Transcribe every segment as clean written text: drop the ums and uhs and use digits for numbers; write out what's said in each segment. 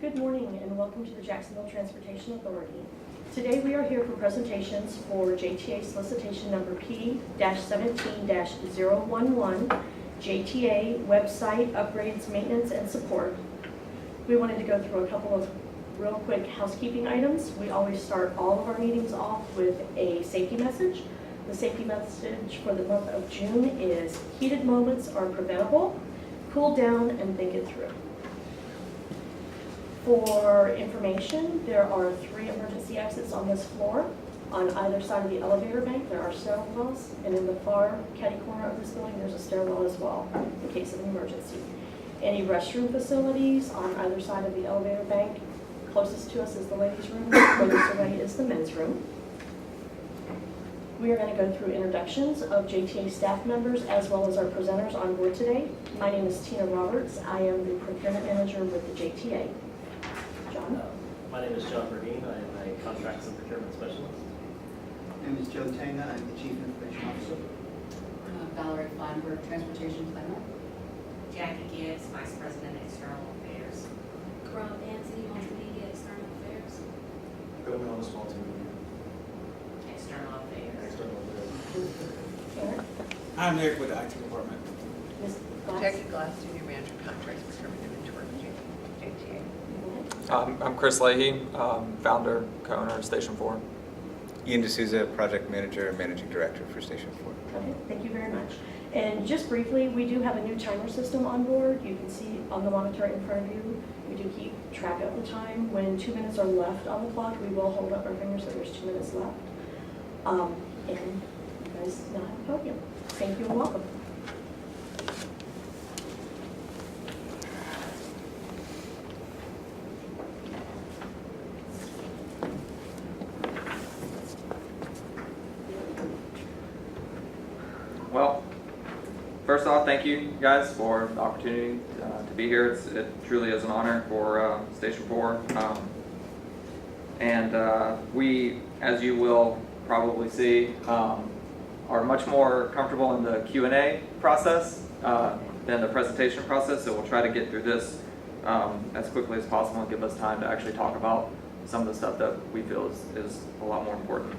Good morning and welcome to the Jacksonville Transportation Authority. Today we are here for presentations for JTA solicitation number P-17-011, JTA website upgrades, maintenance, and support. We wanted to go through a couple of real quick housekeeping items. We always start all of our meetings off with a safety message. The safety message for the month of June is heated moments are preventable, cool down and think it through. For information, there are 3 emergency exits on this floor. On either side of the elevator bank, there are stairwells, and in the far caddy corner of this building, there's a stairwell as well, in case of an emergency. Any restroom facilities on either side of the elevator bank, closest to us is the ladies' room, furthest away is the men's room. We are going to go through introductions of JTA staff members as well as our presenters on board today. My name is Tina Roberts. I am the procurement manager with the JTA. John? My name is John Burdine. I am a contracts and procurement specialist. My name is Joe Tanga. I'm the Chief Information Officer. Valerie Feinberg, Transportation Planner. Jackie Gibbs, Vice President, External Affairs. Rob Anthony, Multimedia External Affairs. Going on a small team. External Affairs. External affairs. Eric? I'm Eric with the IT department. Ms. Glass? Jackie Glass, Senior Manager, Contracts, Procurement, Inventory, JTA. I'm Chris Leahy, founder, co-owner of Station 4. Ian D'Souza, Project Manager and Managing Director for Station 4. Okay, thank you very much. And just briefly, we do have a new timer system on board. You can see on the monitor in front of you, we do keep track of the time. When 2 minutes are left on the clock, we will hold up our fingers so there's 2 minutes left. And you guys now have a podium. Thank you and welcome. Well, first off, thank you guys for the opportunity to be here. It truly is an honor for Station 4. We, as you will probably see, are much more comfortable in the Q&A process than the presentation process, so we'll try to get through this as quickly as possible and give us time to actually talk about some of the stuff that we feel is a lot more important.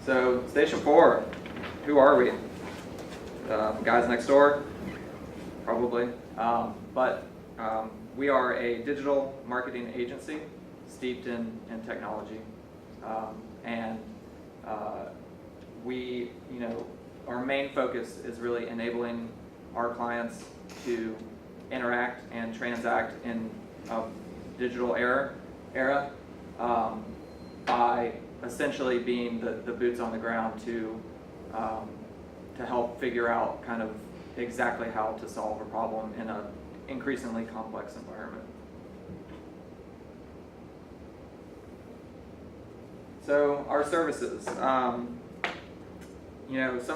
So, Station 4, who are we? Guys next door? Probably. We are a digital marketing agency steeped in technology. Our main focus is really enabling our clients to interact and transact in a digital era by essentially being the boots on the ground to help figure out kind of exactly how to solve a problem in an increasingly complex environment. So our services, some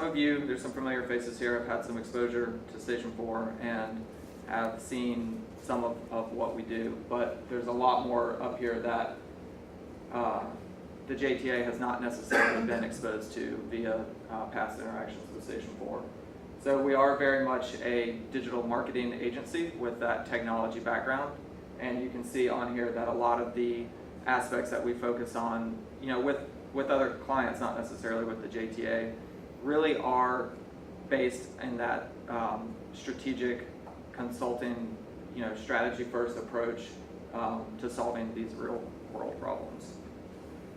of you, there's some familiar faces here, have had some exposure to Station 4 and have seen some of what we do, but there's a lot more up here that the JTA has not necessarily been exposed to via past interactions with Station 4. So we are very much a digital marketing agency with that technology background, and you can see on here that a lot of the aspects that we focus on, with other clients, not necessarily with the JTA, really are based in that strategic consulting, strategy-first approach to solving these real-world problems.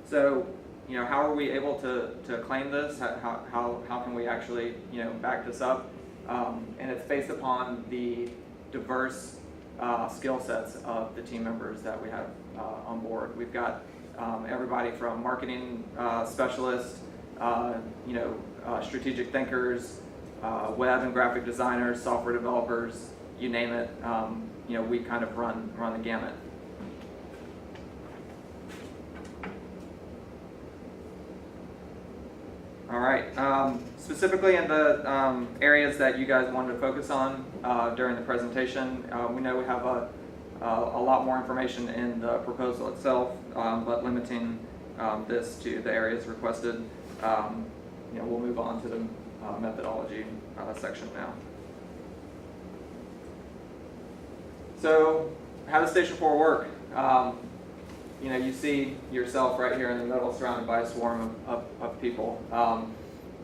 So, how are we able to claim this? How can we actually, back this up? And it's based upon the diverse skill sets of the team members that we have on board. We've got everybody from marketing specialists, strategic thinkers, web and graphic designers, software developers, you name it. We kind of run the gamut. All right, specifically in the areas that you guys wanted to focus on during the presentation, we know we have a lot more information in the proposal itself, but limiting this to the areas requested, we'll move on to the methodology section now. So how does Station 4 work? You see yourself right here in the middle surrounded by a swarm of people.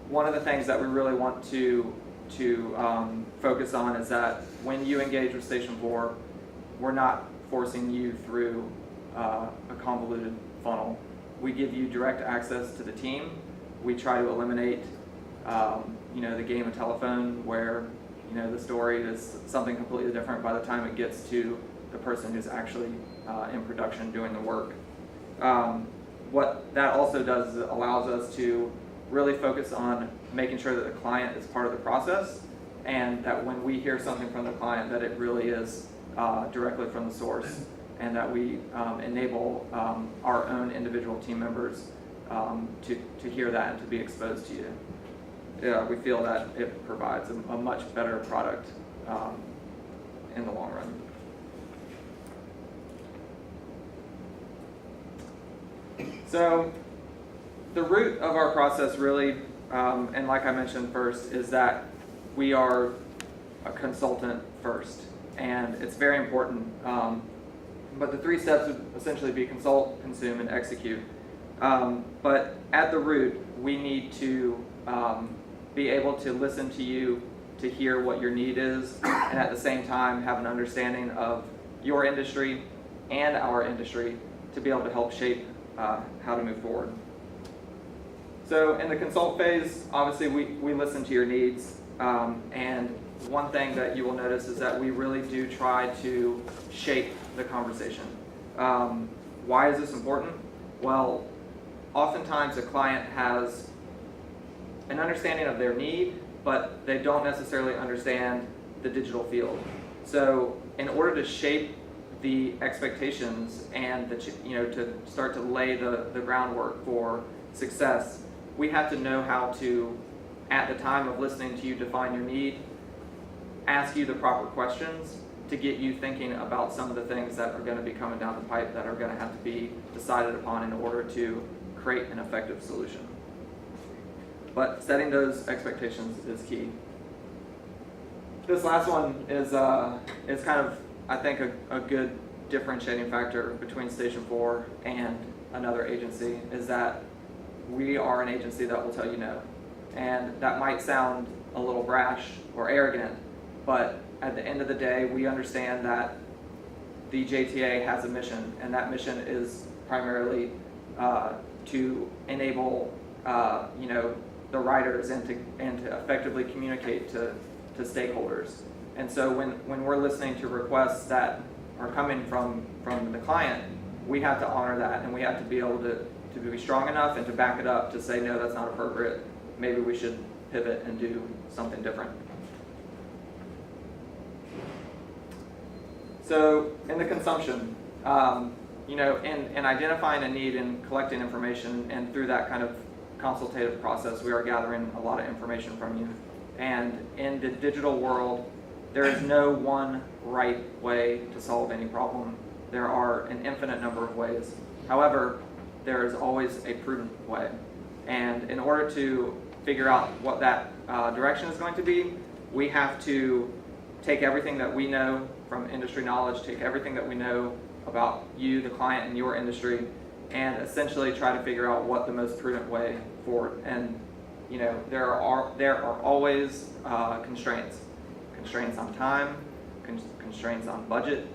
One of the things that we really want to focus on is that when you engage with Station 4, we're not forcing you through a convoluted funnel. We give you direct access to the team. We try to eliminate the game of telephone where the story is something completely different by the time it gets to the person who's actually in production doing the work. What that also does is it allows us to really focus on making sure that the client is part of the process, and that when we hear something from the client that it really is directly from the source, and that we enable our own individual team members to hear that and to be exposed to you. We feel that it provides a much better product in the long run. So the root of our process really, and like I mentioned first, is that we are a consultant first, and it's very important. But the 3 steps would essentially be consult, consume, and execute. But at the root, we need to be able to listen to you, to hear what your need is, and at the same time have an understanding of your industry and our industry to be able to help shape how to move forward. So in the consult phase, obviously we listen to your needs, and one thing that you will notice is that we really do try to shape the conversation. Why is this important? Well, oftentimes a client has an understanding of their need, but they don't necessarily understand the digital field. So in order to shape the expectations and to start to lay the groundwork for success, we have to know how to, at the time of listening to you define your need, ask you the proper questions to get you thinking about some of the things that are going to be coming down the pipe that are going to have to be decided upon in order to create an effective solution. But setting those expectations is key. This last one is kind of, I think, a good differentiating factor between Station 4 and another agency, is that we are an agency that will tell you no. And that might sound a little brash or arrogant, but at the end of the day, we understand that the JTA has a mission, and that mission is primarily to enable the writers and to effectively communicate to stakeholders. And so when we're listening to requests that are coming from the client, we have to honor that, and we have to be able to be strong enough and to back it up to say, no, that's not appropriate. Maybe we should pivot and do something different. So in the consumption, in identifying a need and collecting information, and through that kind of consultative process, we are gathering a lot of information from you. And in the digital world, there is no one right way to solve any problem. There are an infinite number of ways. However, there is always a prudent way. And in order to figure out what that direction is going to be, we have to take everything that we know from industry knowledge, take everything that we know about you, the client, and your industry, and essentially try to figure out what the most prudent way forward. And there are always constraints on time, constraints on budget,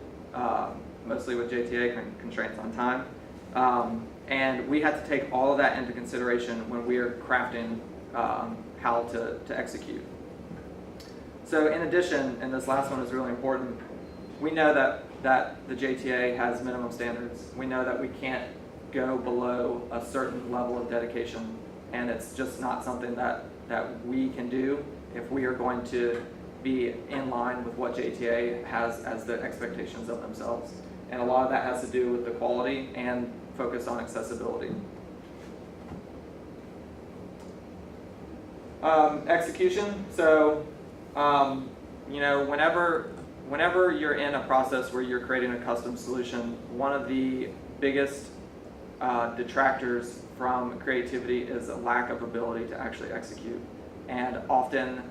mostly with JTA, constraints on time, and we have to take all of that into consideration when we are crafting how to execute. So in addition, and this last one is really important, we know that the JTA has minimum standards. We know that we can't go below a certain level of dedication, and it's just not something that we can do if we are going to be in line with what JTA has as the expectations of themselves. And a lot of that has to do with the quality and focus on accessibility. Execution. So, whenever you're in a process where you're creating a custom solution, one of the biggest detractors from creativity is a lack of ability to actually execute. And often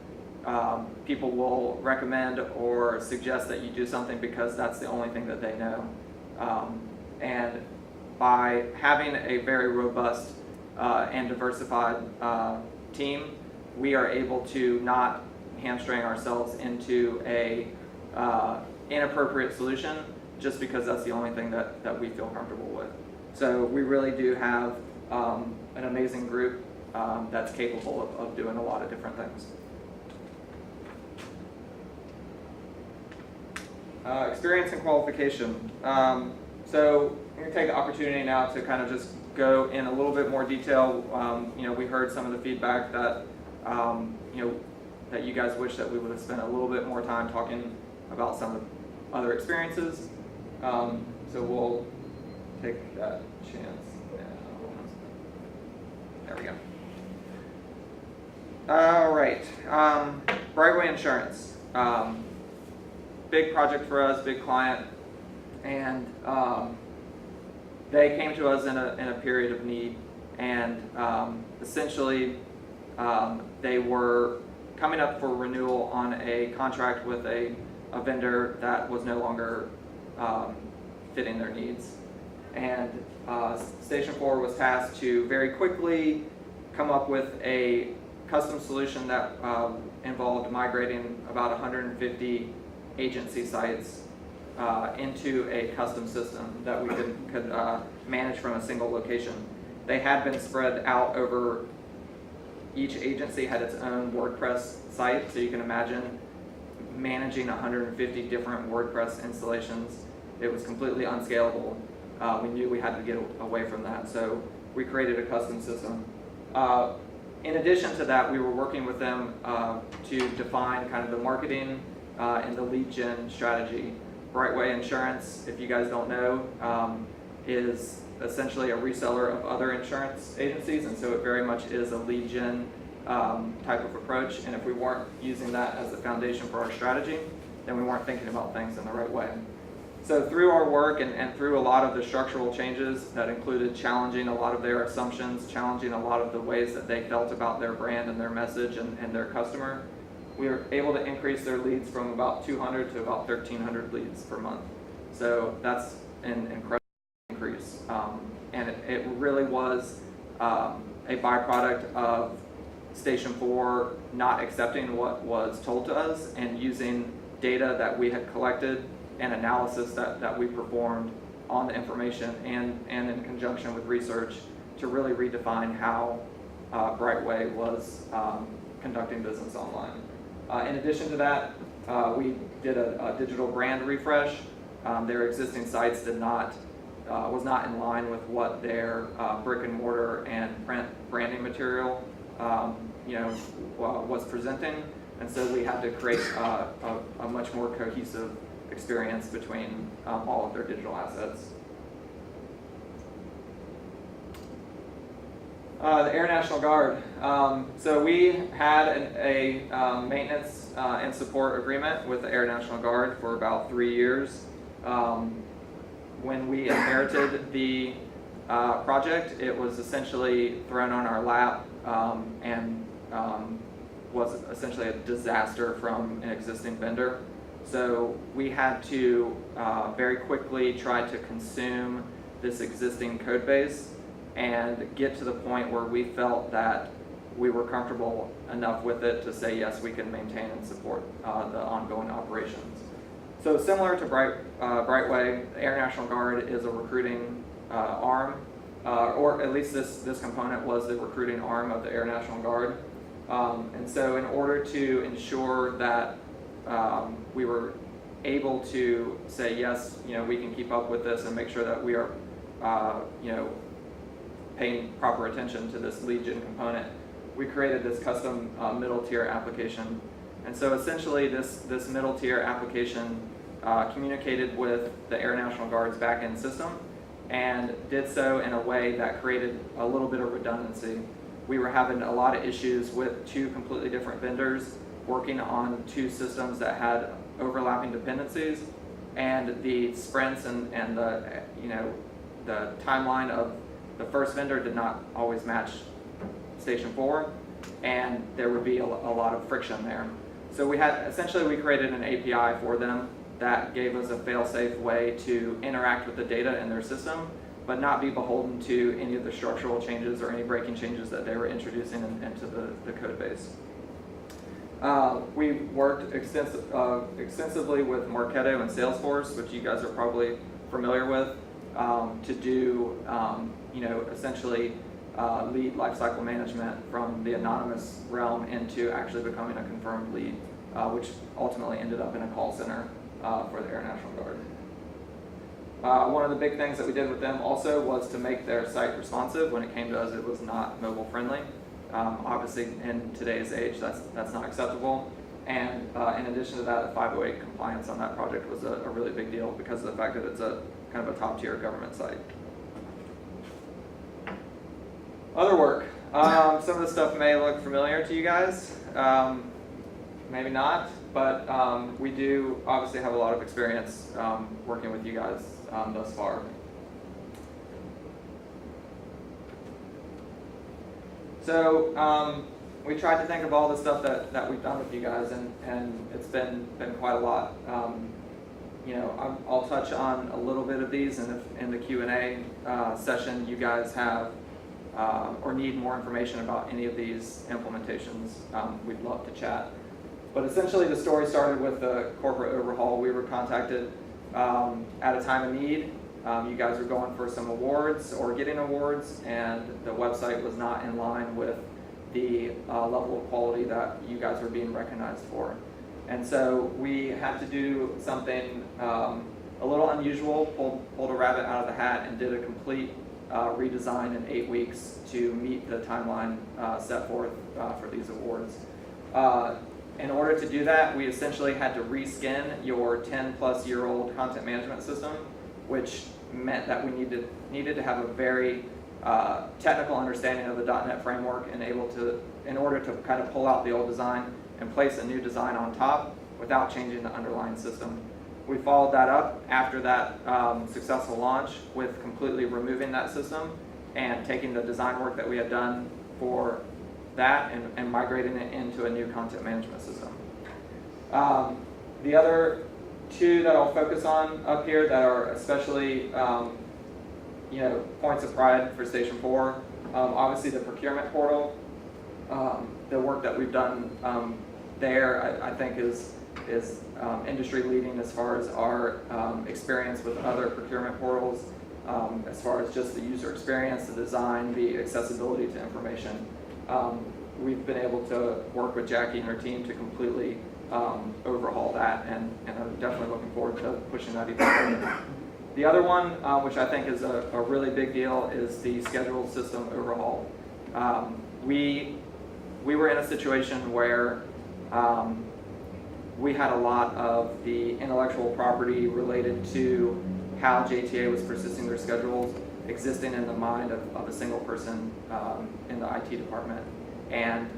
people will recommend or suggest that you do something because that's the only thing that they know. And by having a very robust and diversified team, we are able to not hamstring ourselves into a inappropriate solution just because that's the only thing that we feel comfortable with. So we really do have an amazing group that's capable of doing a lot of different things. Experience and qualification. So I'm going to take the opportunity now to kind of just go in a little bit more detail. We heard some of the feedback that that you guys wish that we would have spent a little bit more time talking about some of the other experiences. So we'll take that chance now. There we go. All right. Brightway Insurance. Big project for us, big client, and they came to us in a period of need, and essentially they were coming up for renewal on a contract with a vendor that was no longer fitting their needs. And Station 4 was tasked to very quickly come up with a custom solution that involved migrating about 150 agency sites into a custom system that we could manage from a single location. They had been spread out over, each agency had its own WordPress site, so you can imagine managing 150 different WordPress installations. It was completely unscalable. We knew we had to get away from that, so we created a custom system. In addition to that, we were working with them to define kind of the marketing and the lead gen strategy. Brightway Insurance, if you guys don't know, is essentially a reseller of other insurance agencies, and so it very much is a lead gen type of approach. And if we weren't using that as the foundation for our strategy, then we weren't thinking about things in the right way. So through our work and through a lot of the structural changes that included challenging a lot of their assumptions, challenging a lot of the ways that they felt about their brand and their message and their customer, we were able to increase their leads from about 200 to about 1,300 leads per month. So that's an incredible increase. And it really was a byproduct of Station 4 not accepting what was told to us and using data that we had collected and analysis that we performed on the information and in conjunction with research to really redefine how Brightway was conducting business online. In addition to that, we did a digital brand refresh. Their existing sites was not in line with what their brick and mortar and print branding material was presenting, and so we had to create a much more cohesive experience between all of their digital assets. The Air National Guard. So we had a maintenance and support agreement with the Air National Guard for about 3 years. When we inherited the project, it was essentially thrown on our lap and was essentially a disaster from an existing vendor. So we had to very quickly try to consume this existing code base and get to the point where we felt that we were comfortable enough with it to say, yes, we can maintain and support the ongoing operations. So similar to Brightway, the Air National Guard is a recruiting arm, or at least this component was the recruiting arm of the Air National Guard. And so in order to ensure that we were able to say, yes, we can keep up with this and make sure that we are, paying proper attention to this lead gen component, we created this custom middle tier application. And so essentially this middle tier application communicated with the Air National Guard's backend system and did so in a way that created a little bit of redundancy. We were having a lot of issues with two completely different vendors working on two systems that had overlapping dependencies, and the sprints and the timeline of the first vendor did not always match Station 4, and there would be a lot of friction there. So we created an API for them that gave us a fail-safe way to interact with the data in their system, but not be beholden to any of the structural changes or any breaking changes that they were introducing into the code base. We worked extensively with Marketo and Salesforce, which you guys are probably familiar with, to do essentially lead lifecycle management from the anonymous realm into actually becoming a confirmed lead, which ultimately ended up in a call center for the Air National Guard. One of the big things that we did with them also was to make their site responsive. When it came to us, it was not mobile friendly. Obviously, in today's age, that's not acceptable. And in addition to that, 508 compliance on that project was a really big deal because of the fact that it's a kind of a top-tier government site. Other work. Some of the stuff may look familiar to you guys, maybe not, but we do obviously have a lot of experience working with you guys thus far. So we tried to think of all the stuff that we've done with you guys, and it's been quite a lot. I'll touch on a little bit of these, and if in the Q&A session you guys have or need more information about any of these implementations, we'd love to chat. But essentially the story started with the corporate overhaul. We were contacted at a time of need. You guys were going for some awards or getting awards, and the website was not in line with the level of quality that you guys were being recognized for. And so we had to do something a little unusual, pulled a rabbit out of the hat and did a complete redesign in 8 weeks to meet the timeline set forth for these awards. In order to do that, we essentially had to reskin your 10-plus-year-old content management system, which meant that we needed to have a very technical understanding of the .NET framework in order to kind of pull out the old design and place a new design on top without changing the underlying system. We followed that up after that successful launch with completely removing that system and taking the design work that we had done for that and migrating it into a new content management system. The other two that I'll focus on up here that are especially points of pride for Station 4, obviously the procurement portal. The work that we've done there I think is industry leading as far as our experience with other procurement portals, as far as just the user experience, the design, the accessibility to information. We've been able to work with Jackie and her team to completely overhaul that, and I'm definitely looking forward to pushing that even further. The other one, which I think is a really big deal, is the schedule system overhaul. We were in a situation where we had a lot of the intellectual property related to how JTA was persisting their schedules existing in the mind of a single person in the IT department. And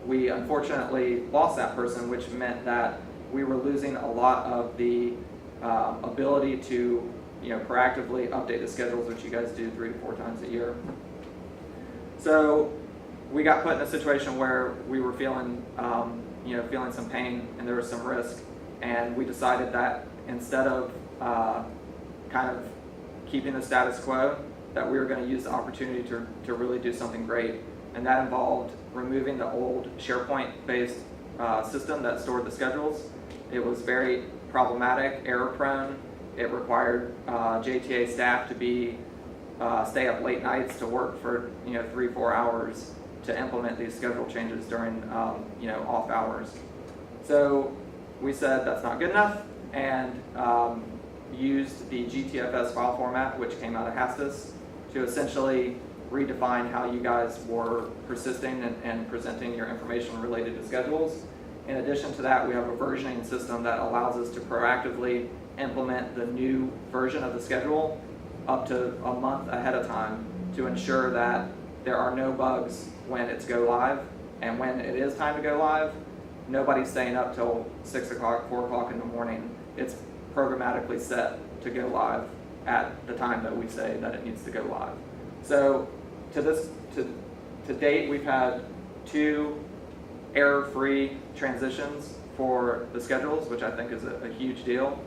we unfortunately lost that person, which meant that we were losing a lot of the ability to proactively update the schedules, which you guys do 3 to 4 times a year. So we got put in a situation where we were feeling some pain and there was some risk, and we decided that instead of kind of keeping the status quo, that we were going to use the opportunity to really do something great. And that involved removing the old SharePoint-based system that stored the schedules. It was very problematic, error-prone. It required JTA staff to stay up late nights to work for 3-4 hours to implement these schedule changes during off hours. So we said that's not good enough, and used the GTFS file format, which came out of Hastis, to essentially redefine how you guys were persisting and presenting your information related to schedules. In addition to that, we have a versioning system that allows us to proactively implement the new version of the schedule up to a month ahead of time to ensure that there are no bugs when it's go live, and when it is time to go live, nobody's staying up till 6 o'clock, 4 o'clock in the morning. It's programmatically set to go live at the time that we say that it needs to go live. So to date, we've had 2 error-free transitions for the schedules, which I think is a huge deal.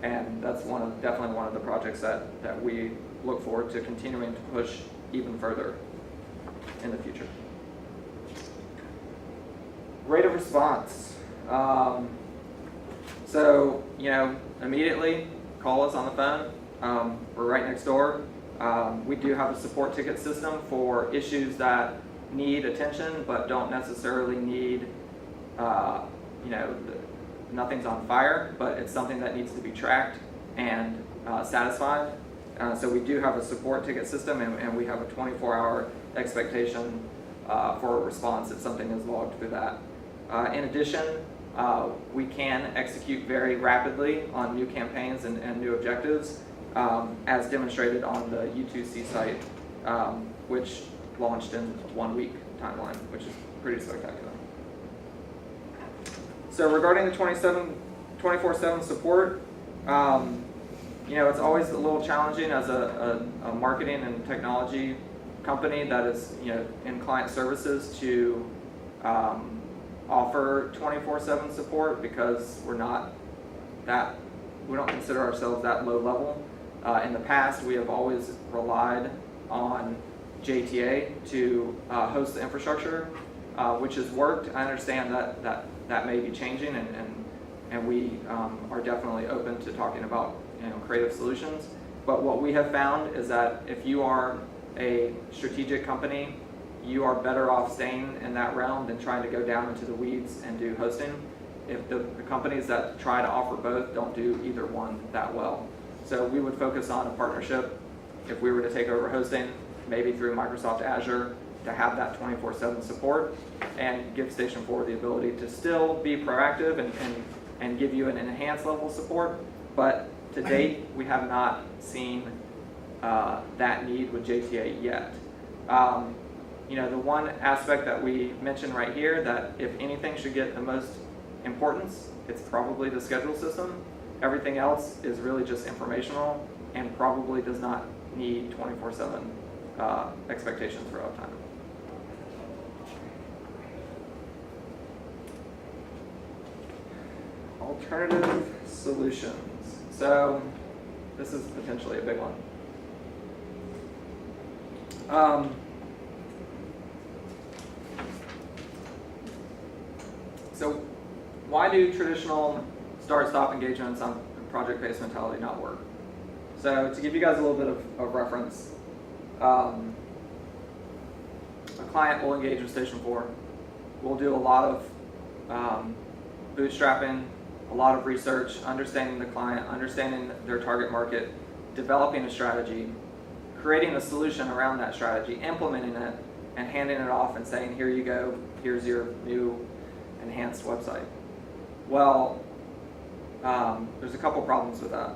And that's definitely one of the projects that we look forward to continuing to push even further in the future. Rate of response. So, immediately call us on the phone. We're right next door. We do have a support ticket system for issues that need attention but don't necessarily need, nothing's on fire, but it's something that needs to be tracked and satisfied. So we do have a support ticket system, and we have a 24-hour expectation for a response if something is logged through that. In addition, we can execute very rapidly on new campaigns and new objectives, as demonstrated on the U2C site, which launched in 1 week timeline, which is pretty spectacular. So regarding the 24/7 support, it's always a little challenging as a marketing and technology company that is in client services to offer 24/7 support, because we don't consider ourselves that low level. In the past, we have always relied on JTA to host the infrastructure, which has worked. I understand that may be changing, and we are definitely open to talking about creative solutions. But what we have found is that if you are a strategic company, you are better off staying in that realm than trying to go down into the weeds and do hosting. If the companies that try to offer both don't do either one that well. So we would focus on a partnership if we were to take over hosting, maybe through Microsoft Azure, to have that 24/7 support and give Station 4 the ability to still be proactive and give you an enhanced level of support. But to date, we have not seen that need with JTA yet. The one aspect that we mentioned right here, that if anything should get the most importance, it's probably the schedule system. Everything else is really just informational and probably does not need 24/7 expectations for uptime. Alternative solutions. So this is potentially a big one. So why do traditional start-stop engagements on project-based mentality not work? So to give you guys a little bit of reference, a client will engage with Station 4. We'll do a lot of bootstrapping, a lot of research, understanding the client, understanding their target market, developing a strategy, creating a solution around that strategy, implementing it, and handing it off and saying, here you go, here's your new enhanced website. Well, there's a couple problems with that.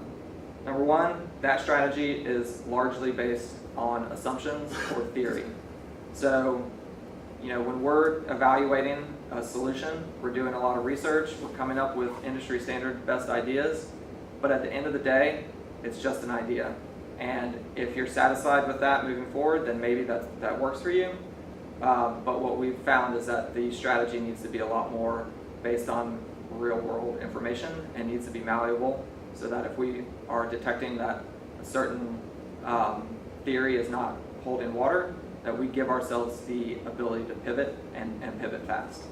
Number one, that strategy is largely based on assumptions or theory. So, when we're evaluating a solution, we're doing a lot of research, we're coming up with industry standard best ideas, but at the end of the day, it's just an idea. And if you're satisfied with that moving forward, then maybe that works for you. But what we've found is that the strategy needs to be a lot more based on real world information and needs to be malleable, so that if we are detecting that a certain theory is not holding water, that we give ourselves the ability to pivot and pivot fast.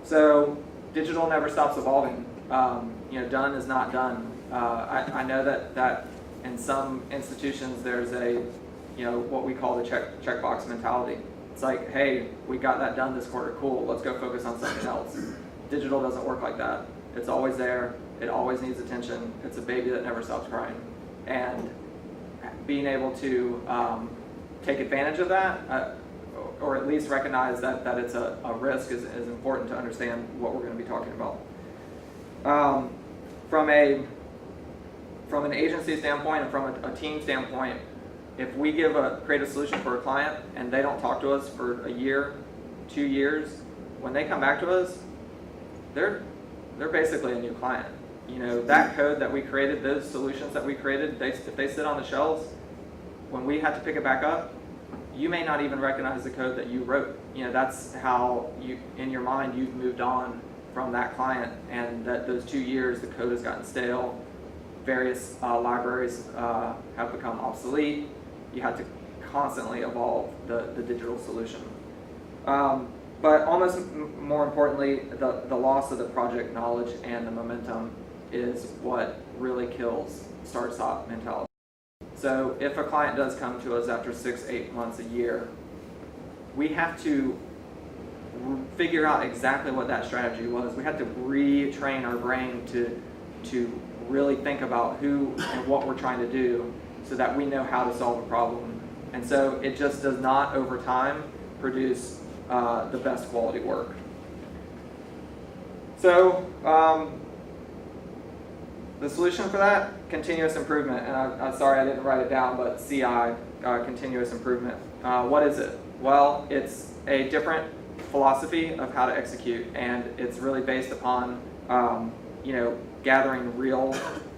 So digital never stops evolving. Done is not done. I know that in some institutions there's what we call the checkbox mentality. It's like, hey, we got that done this quarter, cool, let's go focus on something else. Digital doesn't work like that. It's always there, it always needs attention, it's a baby that never stops crying. And being able to take advantage of that, or at least recognize that it's a risk is important to understand what we're going to be talking about. From an agency standpoint and from a team standpoint, if we create a solution for a client and they don't talk to us for a year, 2 years, when they come back to us, they're basically a new client. That code that we created, those solutions that we created, if they sit on the shelves, when we had to pick it back up, you may not even recognize the code that you wrote. That's how you, in your mind, you've moved on from that client, and that those 2 years, the code has gotten stale. Various libraries have become obsolete. You had to constantly evolve the digital solution. But almost more importantly, the loss of the project knowledge and the momentum is what really kills start-stop mentality. So if a client does come to us after 6-8 months, a year, we have to figure out exactly what that strategy was. We have to retrain our brain to really think about who and what we're trying to do so that we know how to solve a problem. And so it just does not, over time, produce the best quality work. So the solution for that, continuous improvement. And I'm sorry I didn't write it down, but CI, continuous improvement. What is it? Well, it's a different philosophy of how to execute, and it's really based upon gathering real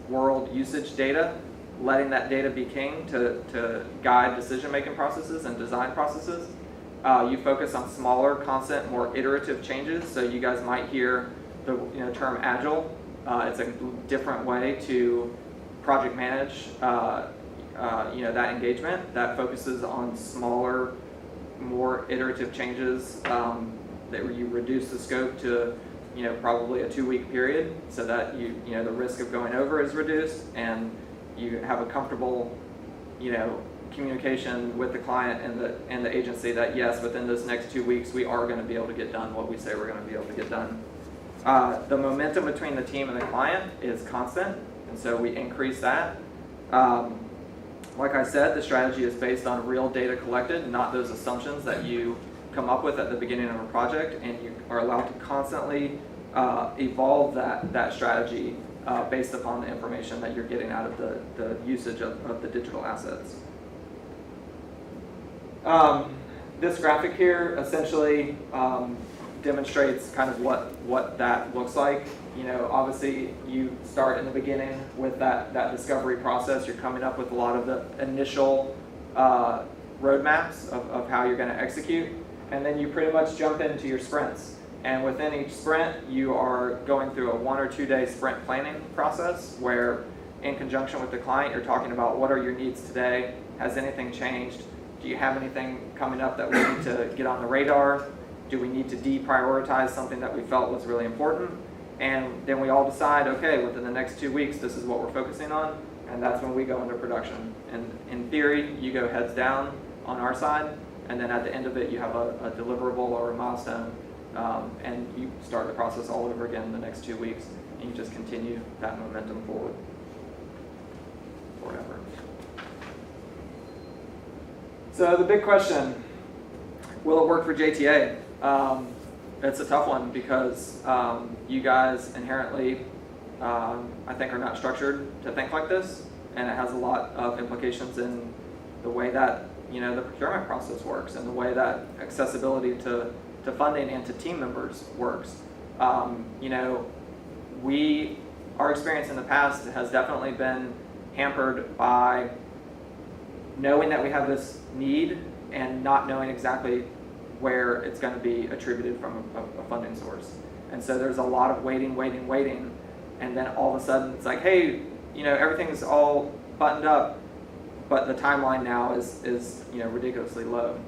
world usage data, letting that data be king to guide decision-making processes and design processes. You focus on smaller, constant, more iterative changes. So you guys might hear the term agile. It's a different way to project manage that engagement that focuses on smaller, more iterative changes that you reduce the scope to probably a 2-week period, so that the risk of going over is reduced, and you have a comfortable communication with the client and the agency that yes, within this next 2 weeks we are going to be able to get done what we say we're going to be able to get done. The momentum between the team and the client is constant, and so we increase that. Like I said, the strategy is based on real data collected, not those assumptions that you come up with at the beginning of a project, and you are allowed to constantly evolve that strategy based upon the information that you're getting out of the usage of the digital assets. This graphic here essentially demonstrates kind of what that looks like. Obviously you start in the beginning with that discovery process. You're coming up with a lot of the initial roadmaps of how you're going to execute, and then you pretty much jump into your sprints. And within each sprint, you are going through a 1 or 2 day sprint planning process where, in conjunction with the client, you're talking about what are your needs today, has anything changed, do you have anything coming up that we need to get on the radar, do we need to deprioritize something that we felt was really important, and then we all decide, okay, within the next 2 weeks, this is what we're focusing on, and that's when we go into production. And in theory, you go heads down on our side, and then at the end of it, you have a deliverable or a milestone, and you start the process all over again in the next 2 weeks, and you just continue that momentum forward forever. So the big question, will it work for JTA? It's a tough one because you guys inherently, I think, are not structured to think like this, and it has a lot of implications in the way that the procurement process works and the way that accessibility to funding and to team members works. Our experience in the past has definitely been hampered by knowing that we have this need and not knowing exactly where it's going to be attributed from a funding source. And so there's a lot of waiting, and then all of a sudden it's like, hey, everything's all buttoned up, but the timeline now is ridiculously low.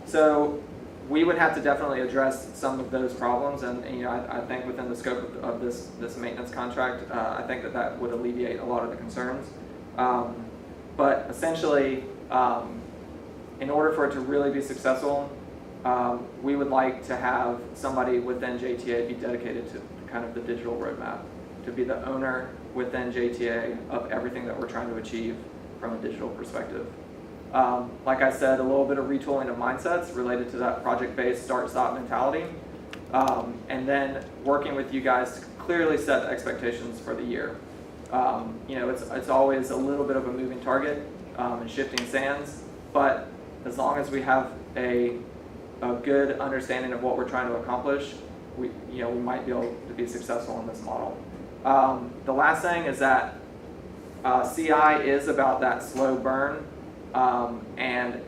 So we would have to definitely address some of those problems, and I think within the scope of this maintenance contract, I think that would alleviate a lot of the concerns. But essentially, in order for it to really be successful, we would like to have somebody within JTA be dedicated to kind of the digital roadmap, to be the owner within JTA of everything that we're trying to achieve from a digital perspective. Like I said, a little bit of retooling of mindsets related to that project-based start-stop mentality, and then working with you guys to clearly set the expectations for the year. It's always a little bit of a moving target and shifting sands, but as long as we have a good understanding of what we're trying to accomplish, we might be able to be successful in this model. The last thing is that CI is about that slow burn, and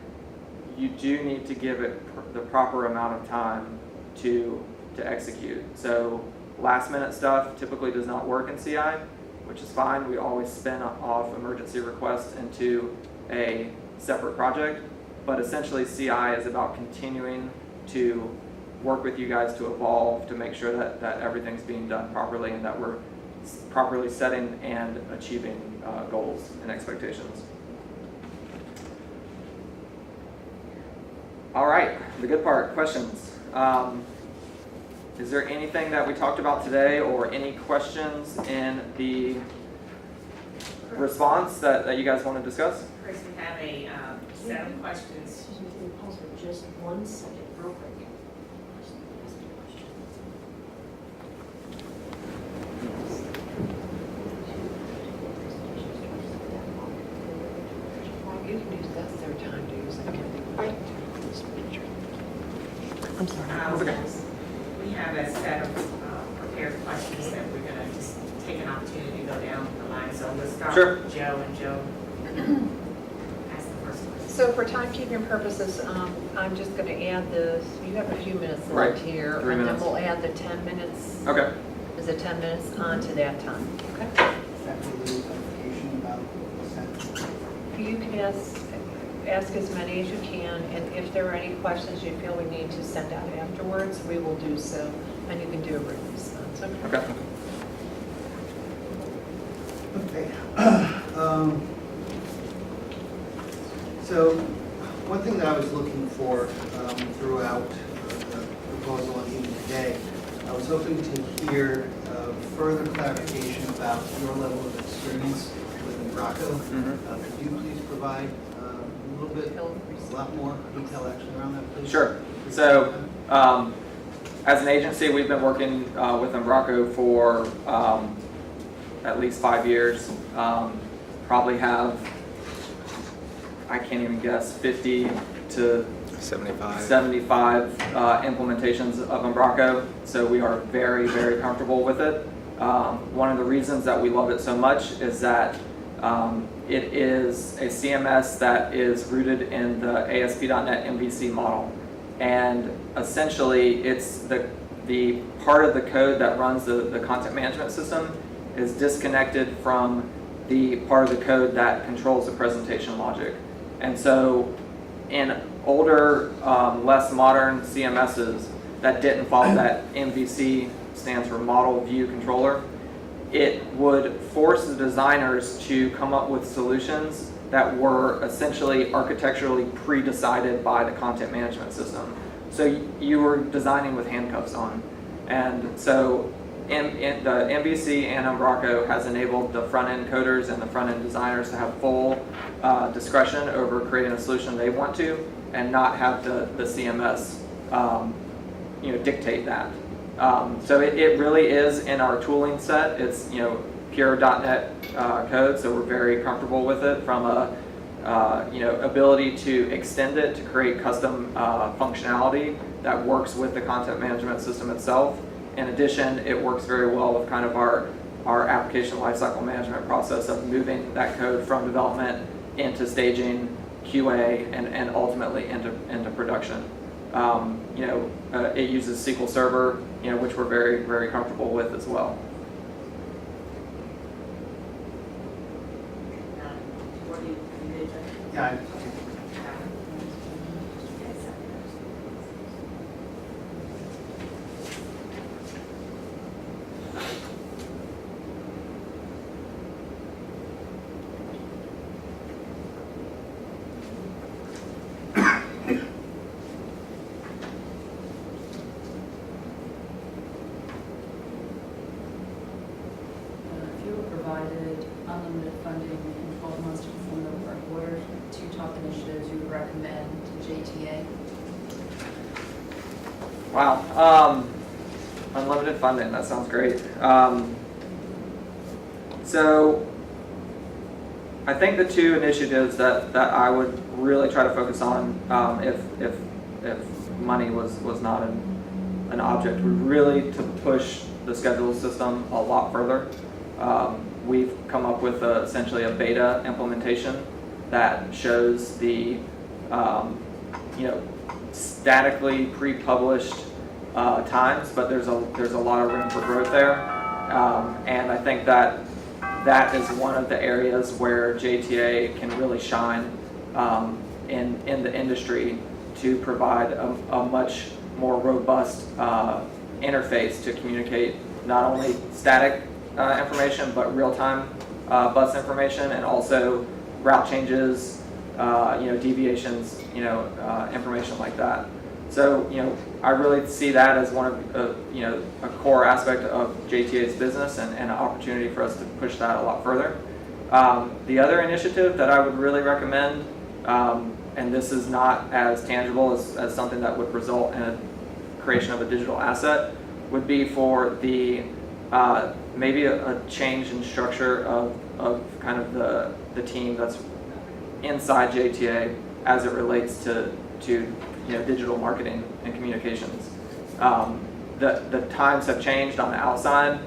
you do need to give it the proper amount of time to execute. So last minute stuff typically does not work in CI, which is fine. We always spin off emergency requests into a separate project, but essentially CI is about continuing to work with you guys to evolve, to make sure that everything's being done properly and that we're properly setting and achieving goals and expectations. All right, the good part, questions. Is there anything that we talked about today or any questions in the response that you guys want to discuss? Chris, we have a set of questions. Excuse me, can you pause for just 1 second, real quick? You can use, that's their time to use it. I'm sorry. We have a set of prepared questions that we're gonna just take an opportunity to go down the line. So let's start Sure. with Joe, and Joe, ask the first question. So for timekeeping purposes, I'm just going to add this, you have a few minutes Right, left here. 3 And minutes. then we'll add the 10 minutes. Okay. Is it 10 minutes onto that time? Okay. Exactly, the clarification about consent. You can ask as many as you can, and if there are any questions you feel we need to send out afterwards, we will do so, and you can do a written response. Okay. Okay. Okay. So, one thing that I was looking for throughout the proposal and even today, I was hoping to hear further clarification about your level of experience with Embraco. Could you please provide a little bit, a lot more detail actually around that, please? Sure. So, as an agency, we've been working with Embraco for at least 5 years. Probably have, I can't even guess, 50 to 75 implementations of Embraco. So we are very, very comfortable with it. One of the reasons that we love it so much is that it is a CMS that is rooted in the ASP.NET MVC model. And essentially, it's the part of the code that runs the content management system is disconnected from the part of the code that controls the presentation logic. And so in older, less modern CMSs that didn't follow that MVC, stands for Model View Controller, it would force the designers to come up with solutions that were essentially architecturally pre-decided by the content management system. So you were designing with handcuffs on. And so the MVC and Embraco has enabled the front-end coders and the front-end designers to have full discretion over creating a solution they want to and not have the CMS dictate that. So it really is in our tooling set. It's pure .NET code, so we're very comfortable with it from a ability to extend it to create custom functionality that works with the content management system itself. In addition, it works very well with kind of our application lifecycle management process of moving that code from development into staging, QA, and ultimately into production. It uses SQL Server, which we're very, very comfortable with as well. What do you need? Yeah, If you were provided unlimited funding in 12 months to perform the work, what are 2 top initiatives you would recommend to JTA? Wow. Unlimited funding, that sounds great. So I think the 2 initiatives that I would really try to focus on if money was not an object would really to push the schedule system a lot further. We've come up with essentially a beta implementation that shows the statically pre-published times, but there's a lot of room for growth there, and I think that is one of the areas where JTA can really shine in the industry to provide a much more robust interface to communicate not only static information but real-time bus information, and also route changes, deviations, information like that. So, I really see that as one of, a core aspect of JTA's business and an opportunity for us to push that a lot further. The other initiative that I would really recommend, and this is not as tangible as something that would result in a creation of a digital asset, would be for the maybe a change in structure of kind of the team that's inside JTA as it relates to digital marketing and communications. The times have changed on the outside.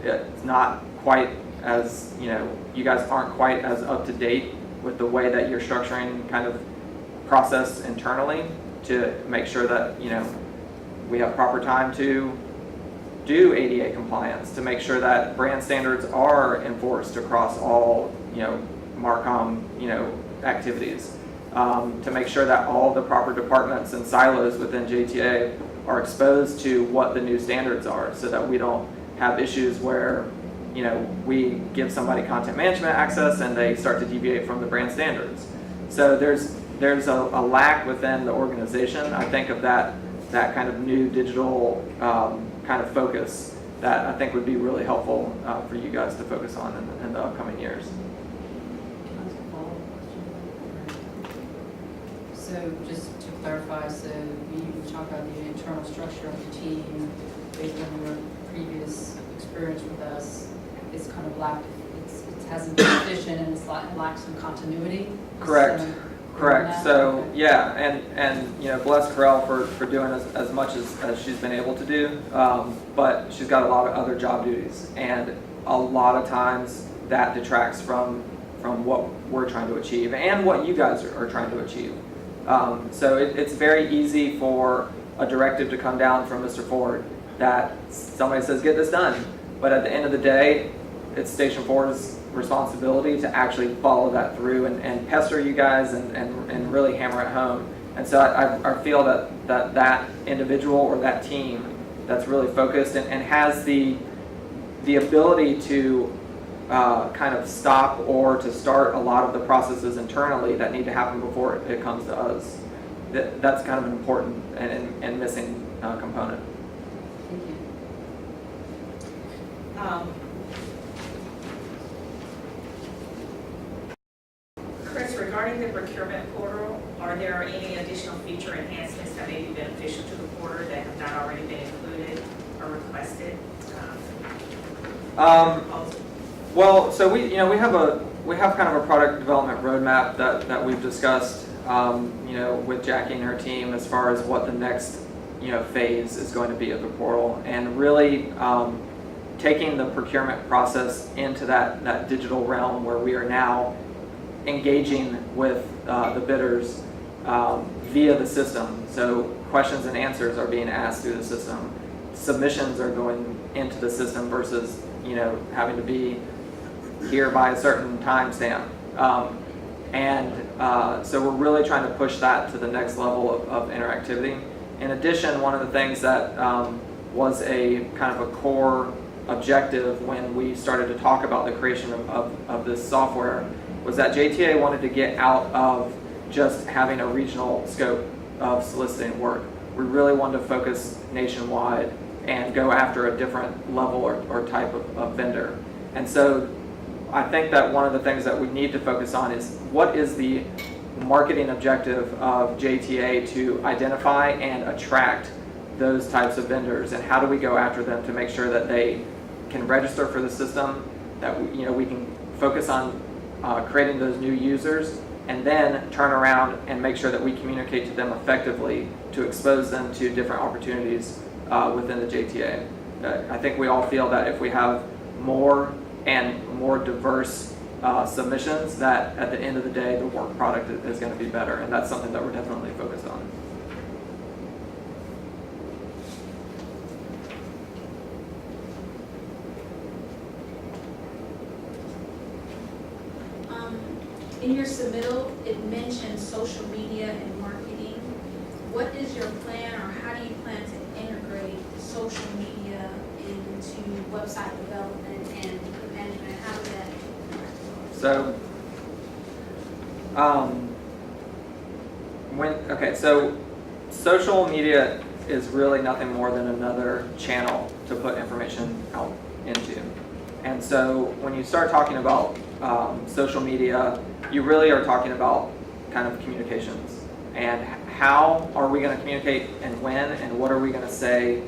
It's not quite as, you guys aren't quite as up to date with the way that you're structuring kind of process internally to make sure that, we have proper time to do ADA compliance, to make sure that brand standards are enforced across all, Marcom, activities, to make sure that all the proper departments and silos within JTA are exposed to what the new standards are, so that we don't have issues where, we give somebody content management access and they start to deviate from the brand standards. So there's a lack within the organization, I think, of that kind of new digital kind of focus that I think would be really helpful for you guys to focus on in the upcoming years. So just to clarify, so you talk about the internal structure of the team based on your previous experience with us. It's kind of it hasn't been efficient and it lacks some continuity. Correct. Correct. So Okay. yeah, and bless Corel for doing as much as she's been able to do, but she's got a lot of other job duties, and a lot of times that detracts from what we're trying to achieve and what you guys are trying to achieve. So it's very easy for a directive to come down from Mr. Ford that somebody says, get this done. But at the end of the day, it's Station 4's responsibility to actually follow that through and pester you guys and really hammer it home. And so I feel that individual or that team that's really focused and has the ability to kind of stop or to start a lot of the processes internally that need to happen before it comes to us. That's kind of an important and missing component. Thank you. Chris, regarding the procurement portal, are there any additional feature enhancements that may be beneficial to the portal that have not already been included or requested? Well, so we have kind of a product development roadmap that we've discussed, with Jackie and her team as far as what the next, phase is going to be of the portal, and really taking the procurement process into that digital realm where we are now engaging with the bidders via the system. So questions and answers are being asked through the system. Submissions are going into the system versus having to be here by a certain timestamp. So we're really trying to push that to the next level of interactivity. In addition, one of the things that was a kind of a core objective when we started to talk about the creation of this software was that JTA wanted to get out of just having a regional scope of soliciting work. We really wanted to focus nationwide and go after a different level or type of vendor. And so I think that one of the things that we need to focus on is what is the marketing objective of JTA to identify and attract those types of vendors, and how do we go after them to make sure that they can register for the system, that we can focus on creating those new users, and then turn around and make sure that we communicate to them effectively to expose them to different opportunities within the JTA. I think we all feel that if we have more and more diverse submissions, that at the end of the day the work product is going to be better, and that's something that we're definitely focused on. in your submittal, it mentions social media and marketing. What is your plan, or how do you plan to integrate social media into website development and management? How does that? So, so social media is really nothing more than another channel to put information out into. And so when you start talking about social media, you really are talking about kind of communications. And how are we going to communicate, and when, and what are we going to say,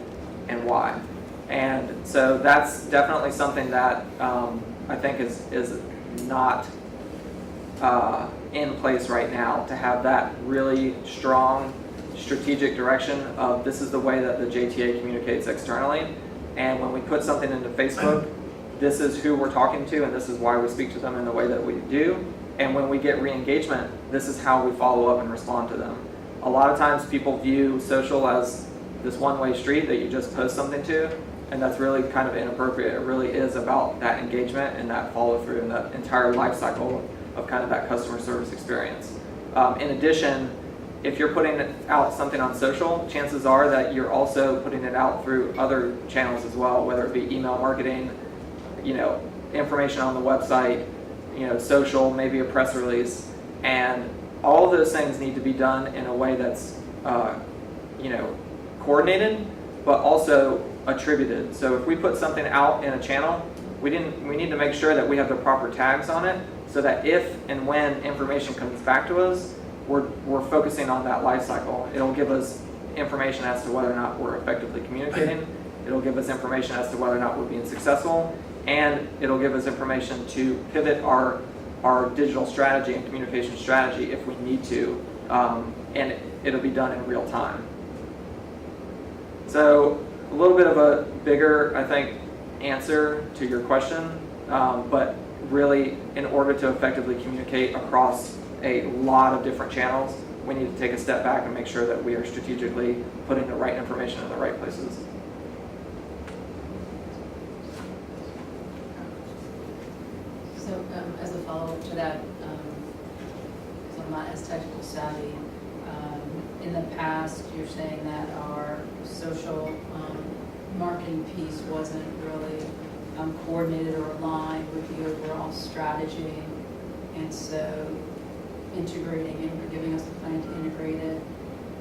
and why? And so that's definitely something that I think is not in place right now, to have that really strong strategic direction of this is the way that the JTA communicates externally. And when we put something into Facebook, this is who we're talking to, and this is why we speak to them in the way that we do. And when we get re-engagement, this is how we follow up and respond to them. A lot of times people view social as this one-way street that you just post something to, and that's really kind of inappropriate. It really is about that engagement and that follow-through and that entire life cycle of kind of that customer service experience. In addition, if you're putting out something on social, chances are that you're also putting it out through other channels as well, whether it be email marketing, information on the website, social, maybe a press release, and all of those things need to be done in a way that's, coordinated, but also attributed. So if we put something out in a channel, we need to make sure that we have the proper tags on it, so that if and when information comes back to us, we're focusing on that life cycle. It'll give us information as to whether or not we're effectively communicating. It'll give us information as to whether or not we're being successful, and it'll give us information to pivot our digital strategy and communication strategy if we need to, and it'll be done in real time. So a little bit of a bigger, I think, answer to your question, but really, in order to effectively communicate across a lot of different channels, we need to take a step back and make sure that we are strategically putting the right information in the right places. So as a follow-up to that, because I'm not as technical savvy, in the past, you're saying that our social marketing piece wasn't really coordinated or aligned with the overall strategy, and so integrating and giving us a plan to integrate it,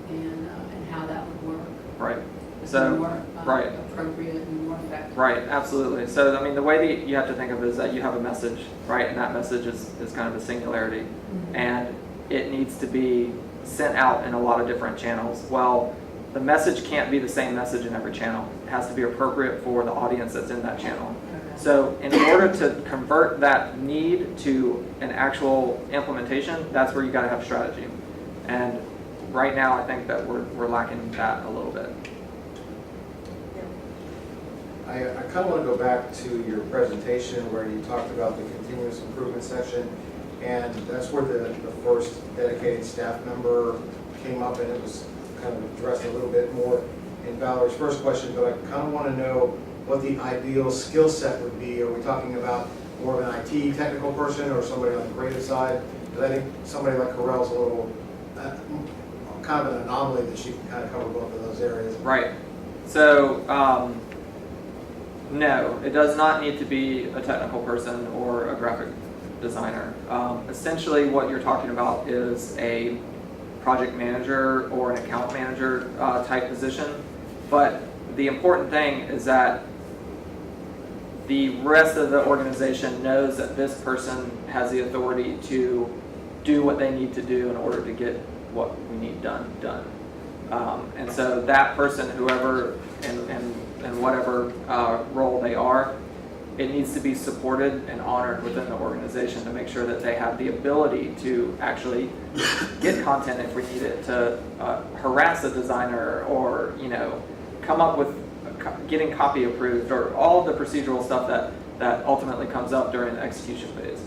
and how that would work. Right. Is So, more right. appropriate and more effective. Right, absolutely. So, the way that you have to think of it is that you have a message, right? And that message is kind of a singularity. Mm-hmm. And it needs to be sent out in a lot of different channels. Well, the message can't be the same message in every channel. It has to be appropriate for the audience that's in that channel. Okay. So in order to convert that need to an actual implementation, that's where you got to have strategy. And right now, I think that we're lacking that a little bit. I kind of want to go back to your presentation where you talked about the continuous improvement section, and that's where the first dedicated staff member came up, and it was kind of addressed a little bit more in Valerie's first question, but I kind of want to know what the ideal skill set would be. Are we talking about more of an IT technical person or somebody on the creative side? Because I think somebody like Correll's a little kind of an anomaly that she can kind of cover both of those areas. Right. So, no, it does not need to be a technical person or a graphic designer. Essentially, what you're talking about is a project manager or an account manager type position. But the important thing is that the rest of the organization knows that this person has the authority to do what they need to do in order to get what we need done. And so that person, whoever and whatever role they are, it needs to be supported and honored within the organization to make sure that they have the ability to actually get content if we need it, to harass a designer, or come up with getting copy approved, or all the procedural stuff that ultimately comes up during the execution phase.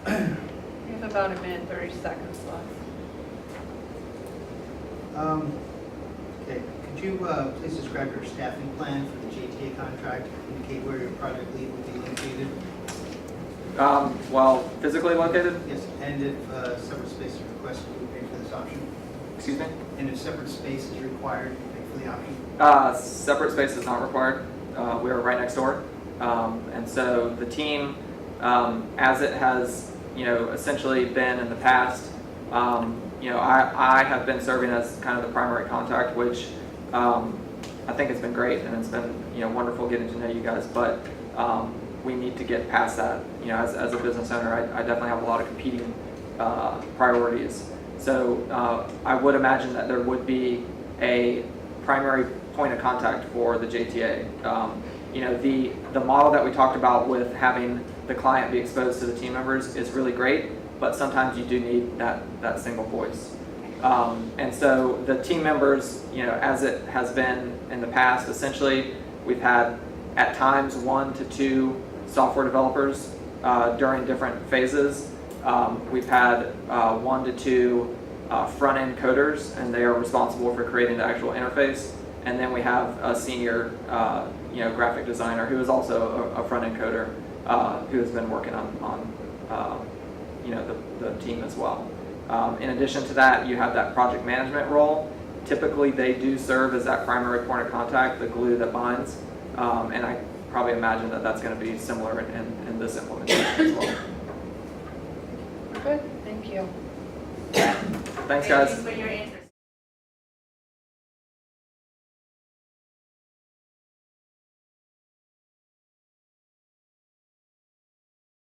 You have about a minute, 30 seconds left. Okay, could you please describe your staffing plan for the JTA contract, indicate where your project lead will be located? Well, physically located, Yes, and if separate space is requested, you pay for this option? excuse me? And if separate space is required, you pay for the option? Separate space is not required. We are right next door. And so the team, as it has, essentially been in the past, I have been serving as kind of the primary contact, which I think has been great, and it's been, wonderful getting to know you guys, but we need to get past that. As a business owner, I definitely have a lot of competing priorities. So I would imagine that there would be a primary point of contact for the JTA. The model that we talked about with having the client be exposed to the team members is really great, but sometimes you do need that single voice. And so the team members, as it has been in the past, essentially we've had at times 1 to 2 software developers during different phases. We've had 1 to 2 front-end coders, and they are responsible for creating the actual interface. And then we have a senior, graphic designer who is also a front-end coder who has been working on the team as well. In addition to that, you have that project management role. Typically, they do serve as that primary point of contact, the glue that binds. And I probably imagine that that's going to be similar in this implementation as well. Good, thank you. Thanks, guys. Thank you for your interest.